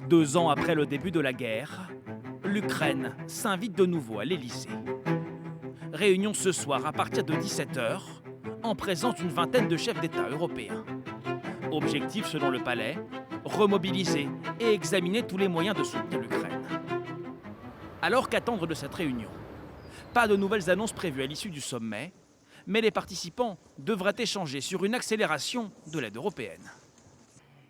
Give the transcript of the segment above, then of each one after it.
2 ans après le début de la guerre, l'Ukraine s'invite de nouveau à l'Élysée. Réunion ce soir à partir de 17 heures, en présence d'une vingtaine de chefs d'État européens. Objectif selon le palais, remobiliser et examiner tous les moyens de soutenir l'Ukraine. Alors qu'attendre de cette réunion? Pas de nouvelles annonces prévues à l'issue du sommet, mais les participants devraient échanger sur une accélération de l'aide européenne.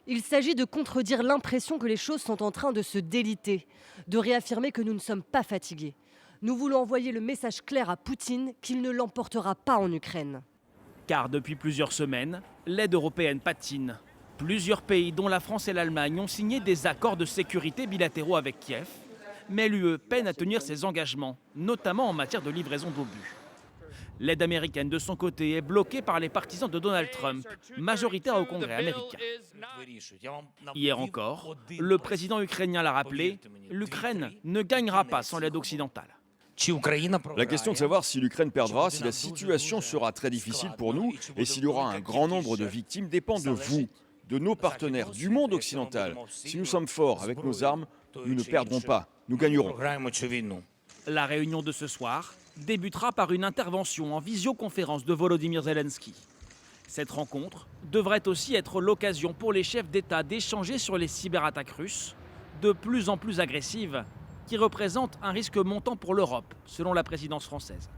Il s'agit de contredire l'impression que les choses sont en train de se déliter, de réaffirmer que nous ne sommes pas fatigués. Nous voulons envoyer le message clair à Poutine qu'il ne l'emportera pas en Ukraine. Car depuis plusieurs semaines, l'aide européenne patine. Plusieurs pays, dont la France et l'Allemagne, ont signé des accords de sécurité bilatéraux avec Kiev, mais l'UE peine à tenir ses engagements, notamment en matière de livraison d'obus. L'aide américaine, de son côté, est bloquée par les partisans de Donald Trump, majoritaires au Congrès américain. Hier encore, le président ukrainien l'a rappelé, l'Ukraine ne gagnera pas sans l'aide occidentale. La question de savoir si l'Ukraine perdra, si la situation sera très difficile pour nous et s'il y aura un grand nombre de victimes dépend de vous, de nos partenaires, du monde occidental. Si nous sommes forts avec nos armes, nous ne perdrons pas, nous gagnerons. La réunion de ce soir débutera par une intervention en visioconférence de Volodymyr Zelensky. Cette rencontre devrait aussi être l'occasion pour les chefs d'État d'échanger sur les cyberattaques russes, de plus en plus agressives, qui représentent un risque montant pour l'Europe, selon la présidence française.